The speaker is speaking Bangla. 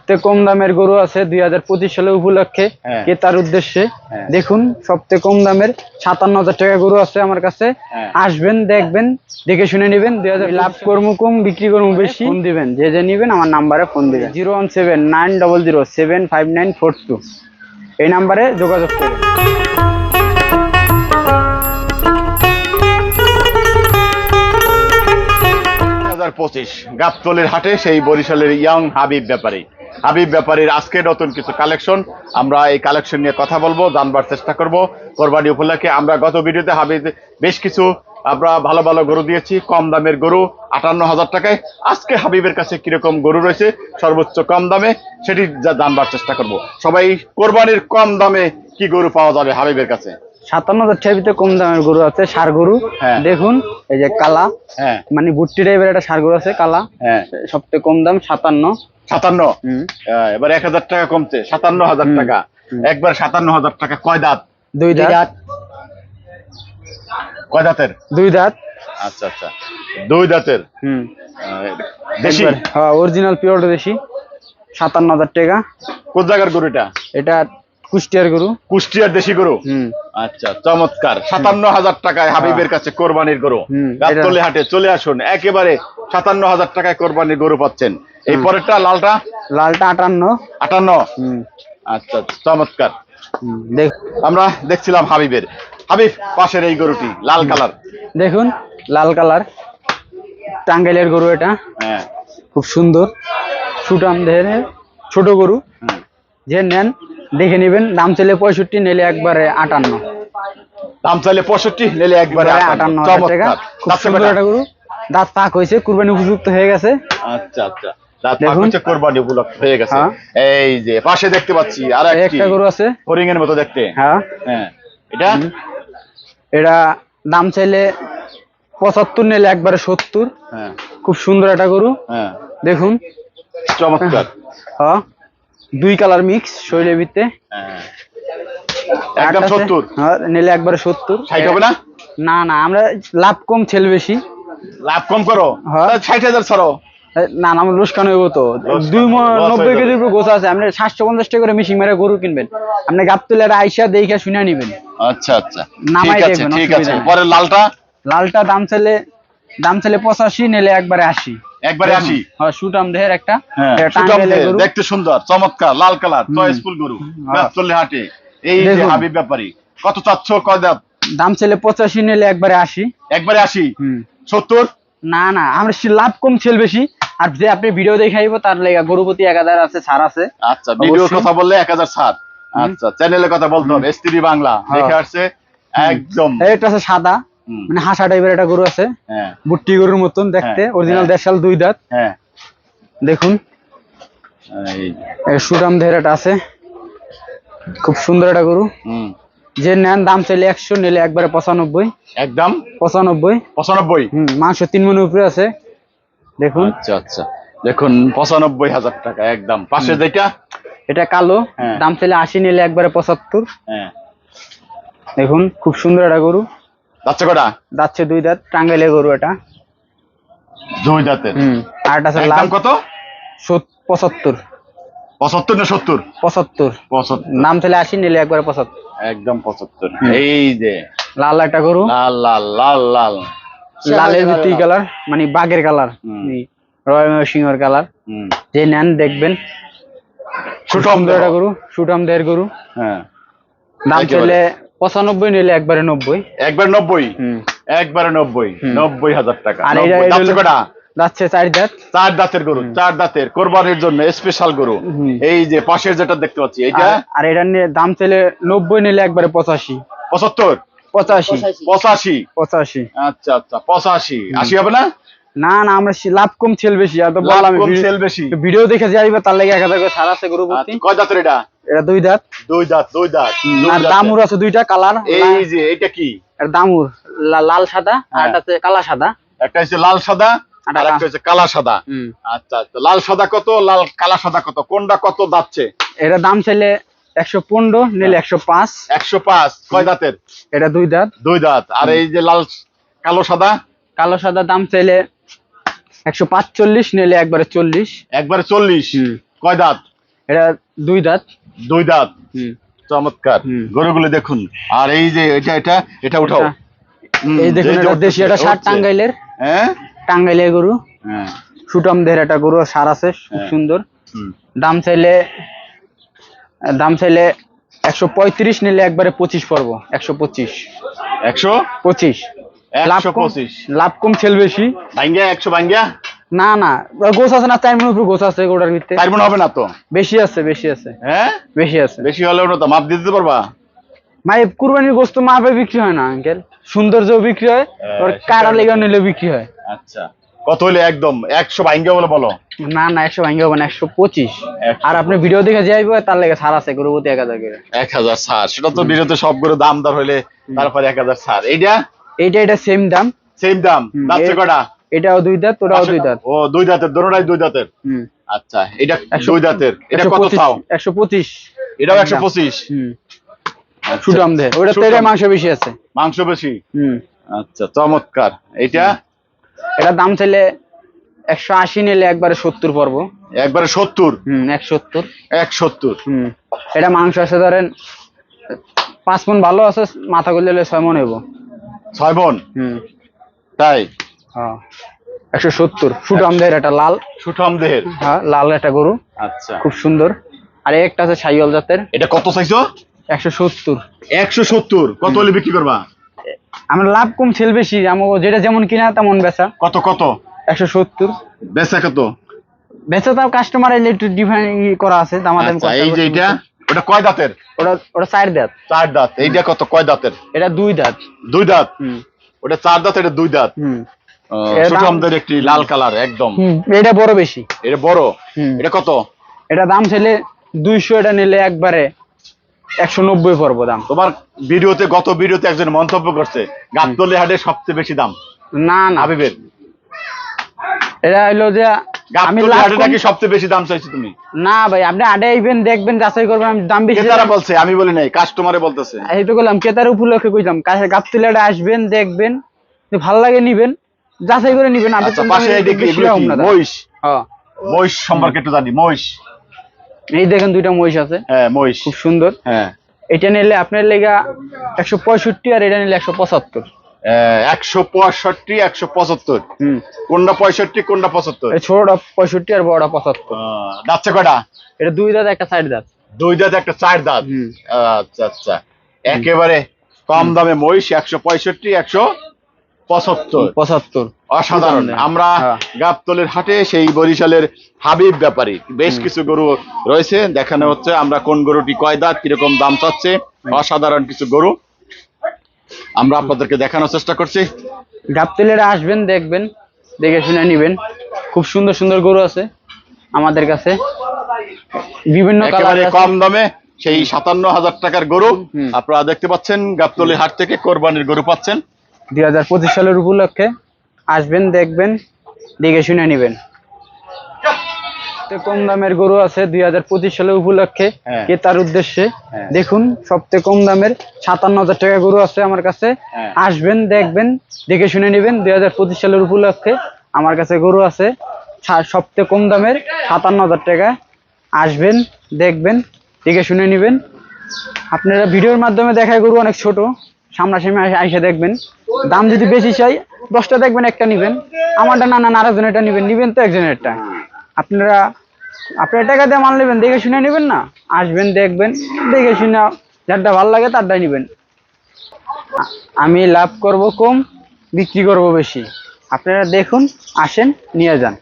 সবথেকে কম দামের গরু আছে 2025 সালের উপলক্ষে ক্রেতার উদ্দেশ্যে। দেখুন সবথেকে কম দামের 57,000 টাকা গরু আছে আমার কাছে। আসবেন, দেখবেন, দেখে শুনে নেবেন। 2000 লাভ করবো কম, বিক্রি করবো বেশি। ফোন দিবেন, যে নিবেন আমার নাম্বারে ফোন দিবেন 01790075942। এই নাম্বারে যোগাযোগ করবেন। গাবতলীর হাটে সেই বরিশালের ইয়ং হাবিব ব্যাপারীর আজকে নতুন কিছু কালেকশন, আমরা এই কালেকশন নিয়ে কথা বলবো, জানবার চেষ্টা করব। কোরবানি উপলক্ষে আমরা গত ভিডিওতে হাবিব বেশ কিছু আমরা ভালো ভালো গরু দিয়েছি, কম দামের গরু 58,000 টাকায়। আজকে হাবিবের কাছে কিরকম গরু রয়েছে সর্বোচ্চ কম দামে, সেটি জানবার চেষ্টা করব। সবাই কোরবানির কম দামে কি গরু পাওয়া যাবে হাবিবের কাছে? 57,000 টাকার ভিতরে কম দামের গরু আছে, ষাঁড় গরু। দেখুন এই যে কালা, মানে ভুট্টি টাইপের একটা ষাঁড় গরু আছে কালা। সবথেকে কম দাম 57। এবার 1,000 টাকা কমছে, 57,000 টাকা। একবার 57,000 টাকা। কয় দাঁত? দুই দাঁত। কয় দাঁতের? দুই দাঁত। আচ্ছা আচ্ছা, দুই দাঁতের। দেশি? হ্যাঁ, অরিজিনাল পিওর দেশি। 57,000 টাকা। কোন জায়গার গরু এটা? এটা কুষ্টিয়ার গরু। কুষ্টিয়ার দেশি গরু। আচ্ছা, চমৎকার। 57,000 টাকায় হাবিবের কাছে কোরবানির গরু। গাবতলী হাটে চলে আসুন, একেবারে 57,000 টাকায় কোরবানির গরু পাচ্ছেন। এই পরেরটা লালটা? লালটা 58। আচ্ছা, চমৎকার। আমরা দেখছিলাম হাবিব পাশের এই গরুটি লাল কালার। দেখুন লাল কালার টাঙ্গাইলের গরু এটা। খুব সুন্দর সুটাম দেহের ছোট গরু। যে নেন দেখে নেবেন। দাম চাইলে 65, নিলে একবারে 58। দাম চাইলে 65, নিলে একবারে 58 টাকা। খুব সুন্দর একটা গরু। দাঁত পাক হয়েছে, কুরবানি উপযুক্ত হয়ে গেছে। আচ্ছা আচ্ছা, দাঁত পাক হয়েছে, কুরবানি উপযুক্ত হয়ে গেছে। এই যে পাশে দেখতে পাচ্ছি আর একটা গরু আছে, হরিং এর মতো দেখতে। এটা দাম চাইলে 75, নিলে একবারে 70। খুব সুন্দর একটা গরু। দেখুন চমৎকার। দুই কালার মিক্স, শরীরের ভিতরে। একদম 70, নিলে একবারে 70। 60 হবে না? না না, আমরা লাভ কম ছেল বেশি। লাভ কম করো? 60,000 ছাড়ো। না না, আমার লোকসান হইব তো। 290 কেজির উপর গোছ আছে। আপনি 750 টাকা করে মিশিং মেরে গরু কিনবেন, আপনি গাবতলীর আইসা দেখে শুনে নিবেন। আচ্ছা আচ্ছা, নামাই দেখবেন। ঠিক আছে, পরে লালটা? লালটা দাম চাইলে 85, নিলে একবারে 80। একবারে 80? হ্যাঁ, সুটাম দেহের একটা। দেখতে সুন্দর, চমৎকার, লাল কালার, চয়েসফুল গরু। গাবতলী হাটে এই যে হাবিব ব্যাপারী। কত চাচ্ছ? কয় দাঁত? দাম চাইলে 85, নিলে একবারে 80। একবারে 80? 70? না না, আমরা লাভ কম ছেল বেশি। আর যে আপনি ভিডিও দেখাইবো তার লাগা গরু প্রতি 1000 আছে, ছাড় আছে। আচ্ছা, ভিডিওর কথা বললে 1000 ছাড়। আচ্ছা, চ্যানেলের কথা বলতে হবে। এসটিভি বাংলা দেখে আসছে একদম। এটা আছে সাদা, মানে হাসা টাইপের একটা গরু আছে। বুট্টি গরুর মতন দেখতে, অরিজিনাল দেশাল, দুই দাঁত। দেখুন এই সুরাম দেহের একটা আছে, খুব সুন্দর একটা গরু। যে নেন দাম চাইলে 100, নিলে একবারে 95। একদম 95। মাংস 3 মণ উপরে আছে। দেখুন। আচ্ছা আচ্ছা, দেখুন 95,000 টাকা একদম। পাশে যেটা, এটা কালো, দাম চাইলে 80, নিলে একবারে 75। দেখুন খুব সুন্দর একটা গরু। দাঁতছে কটা? দাঁতছে দুই দাঁত, টাঙ্গাইলের গরু এটা। দুই দাঁতের। আর এটা আছে লাল। কত? 75। 75 না 70? 75। দাম চাইলে 80, নিলে একবারে 75। একদম 75। এই যে লাল একটা গরু। লাল লাল লাল লাল, লালের ভিত্তি কালার, মানে বাঘের কালার, রয়্যাল সিংহের কালার। যে নেন দেখবেন। সুটাম দেহের গরু, সুটাম দেহের গরু। দাম চাইলে 95, নিলে একবারে 90। একবারে 90? একবারে 90,000 টাকা। আর এটা যাচ্ছে 4 দাঁত। 4 দাঁতের গরু, 4 দাঁতের, কোরবানির জন্য স্পেশাল গরু। এই যে পাশের যেটা দেখতে পাচ্ছি এটা। আর এটা নিয়ে দাম চাইলে 90, নিলে একবারে 85। 75? 85। আচ্ছা আচ্ছা, 85। 80 হবে না? না না, আমরা লাভ কম ছেল বেশি। আর তো বললাম ছেল বেশি, ভিডিও দেখে যাইবে তার লাগি 1000 করে ছাড় আছে গরু প্রতি। কয় দাঁতের এটা? এটা দুই দাঁত। দুই দাঁত। আর দামুর আছে দুইটা কালার। এই যে এটা কি? এটা দামুর, লাল সাদা, আর এটা আছে কালা সাদা। একটা হচ্ছে লাল সাদা, আর একটা হচ্ছে কালা সাদা। আচ্ছা আচ্ছা, লাল সাদা কত, লাল কালা সাদা কত, কোনটা কত যাচ্ছে? এটা দাম চাইলে 115, নিলে 105। 105? কয় দাঁতের? এটা দুই দাঁত। দুই দাঁত। আর এই যে লাল কালো সাদা? কালো সাদা দাম চাইলে 145, নিলে একবারে 40। একবারে 40? কয় দাঁত? এটা 2 দাঁত। 2 দাঁত। চমৎকার। গরুগুলো দেখুন। আর এই যে এটা উঠাও। এই দেখুন, এটা দেশি, এটা ষাট টাঙ্গাইলের। হ্যাঁ, টাঙ্গাইলের গরু। হ্যাঁ, সুটম দেহের একটা গরু, সার আছে, খুব সুন্দর। দাম চাইলে 135, নিলে একবারে 25 পড়বো। 125। 125। লাভ কম সেল বেশি। ভাঙ্গা 100 ভাঙ্গা? না না, গোছ আছে না, 4 মণ উপর গোছ আছে গোটার ভিতরে। 4 মণ হবে না তো? বেশি আছে, বেশি আছে। হ্যাঁ, বেশি আছে। বেশি হলেও না তো মাপ দিতে পারবা? ভাই কুরবানির গোস্ত মাপে বিক্রি হয় না আঙ্কেল, সৌন্দর্য বিক্রি হয়, ওর কাটা লেগে নিলে বিক্রি হয়। আচ্ছা, কত হলে একদম 100 ভাঙ্গা বলে বলো? না না, 100 ভাঙ্গা হবে না, 125। আর আপনি ভিডিও দেখে যাইবো, তার লেগে ছাড় আছে, গরু প্রতি 1000 করে। 1000 ছাড়? সেটা তো ভিডিওতে সব গরু দাম দর হইলে তারপরে 1000 ছাড়। এটা সেম দাম। সেম দাম। দাঁতে কটা? এটাও 2 দাঁত, ওটাও 2 দাঁত। ও 2 দাঁতের, দুটোটাই 2 দাঁতের। আচ্ছা, এটা 2 দাঁতের। এটা কত চাও? 125। এটাও 125। সুটাম দে, ওটা তেরে মাংস বেশি আছে। মাংস বেশি। আচ্ছা, চমৎকার। এটা দাম চাইলে 180, নিলে একবারে 70 পড়বো। একবারে 70? 170। 170। এটা মাংস আছে ধরেন 5 মণ ভালো আছে, মাথা গুলো 6 মণ হইব। 6 মণ? তাই? হ্যাঁ, 170। সুটাম দেহের, একটা লাল। সুঠাম দেহের? হ্যাঁ, লাল একটা গরু। আচ্ছা, খুব সুন্দর। আর একটা আছে শাইওয়াল জাতের। এটা কত চাইছো? 170। 170? কত হলে বিক্রি করবা? আমরা লাভ কম সেল বেশি, আমার যেটা যেমন কিনা তেমন বেচা। কত? 170। বেচা কত? বেচা তাও কাস্টমার এলে একটু ডিফাইন করা আছে, দামাদাম করা। এই যে ওটা কয় দাঁতের? ওটা 4 দাঁত। 4 দাঁত। এইটা কত, কয় দাঁতের? এটা 2 দাঁত। 2 দাঁত? ওটা 4 দাঁত, এটা 2 দাঁত। সুঠামদের একটি লাল কালার একদম। এটা বড় বেশি। এটা বড়। এটা কত? এটা দাম ছেলে 200, এটা নিলে একবারে 190 পড়বো দাম। তোমার ভিডিওতে, গত ভিডিওতে একজন মন্তব্য করছে গাবতলী হাটে সবচেয়ে বেশি দাম। না না, হাবিবের এটা হইলো যে আমি হাটে নাকি সবচেয়ে বেশি দাম চাইছি তুমি। না ভাই, আপনি আডে আইবেন, দেখবেন, যাচাই করবেন। আমি দাম বেশি ক্রেতারা বলছে, আমি বলি নাই, কাস্টমারে বলতেছে। এই তো বললাম, ক্রেতার উপলক্ষে কইলাম। গাবতলী হাটে আসবেন, দেখবেন, ভালো লাগে নিবেন, যাচাই করে নিবেন। আমি তো পাশে মহিষ। হ্যাঁ, মহিষ সম্পর্কে একটু জানি। মহিষ, এই দেখেন 2টা মহিষ আছে। হ্যাঁ, মহিষ খুব সুন্দর। হ্যাঁ, এটা নিলে আপনার লেগা 165, আর এটা নিলে 175। 165, 175। কোনটা 65, কোনটা 75? ছোটটা 65 আর বড়টা 75। দাঁতছে কয়টা? এটা 2 দাঁত, একটা 4 দাঁত। 2 দাঁত, একটা 4 দাঁত। আচ্ছা আচ্ছা, একেবারে কম দামে মহিষ। 165, 175। অসাধারণ। আমরা গাবতলীর হাটে সেই বরিশালের হাবিব ব্যাপারী বেশ কিছু গরু রয়েছে, দেখানো হচ্ছে। আমরা কোন গরুটি কয় দাঁত, কিরকম দাম চাচ্ছে, অসাধারণ কিছু গরু আমরা আপনাদেরকে দেখানোর চেষ্টা করছি। গাবতলীরে আসবেন, দেখবেন, দেখে শুনে নিবেন। খুব সুন্দর সুন্দর গরু আছে আমাদের কাছে, বিভিন্ন একেবারে কম দামে সেই 57,000 টাকার গরু আপনারা দেখতে পাচ্ছেন। গাবতলী হাট থেকে কোরবানির গরু পাচ্ছেন। 2025 সালের উপলক্ষে আসবেন, দেখবেন, দেখে শুনে নিবেন। কম দামের গরু আছে 2025 সালের উপলক্ষে ক্রেতার উদ্দেশ্যে। দেখুন, সবচেয়ে কম দামের 57,000 টাকা গরু আছে আমার কাছে। আসবেন, দেখবেন, দেখে শুনে নিবেন। 2025 সালের উপলক্ষে আমার কাছে গরু আছে সবচেয়ে কম দামের 57,000 টাকা। আসবেন, দেখবেন, দেখে শুনে নিবেন। আপনারা ভিডিওর মাধ্যমে দেখায় গরু অনেক ছোট, সামনাসামনি আইসা দেখবেন। দাম যদি বেশি চাই, 10টা দেখবেন, একটা নিবেন। আমারটা না, আরেকজনেরটা নিবেন তো একজনেরটা। আপনারা টাকা দিয়ে মাল নেবেন, দেখে শুনে নেবেন না। আসবেন, দেখবেন, দেখে শুনে যারটা ভালো লাগে তারটাই নেবেন। আমি লাভ করব কম, বিক্রি করব বেশি। আপনারা দেখুন, আসেন, নিয়ে যান।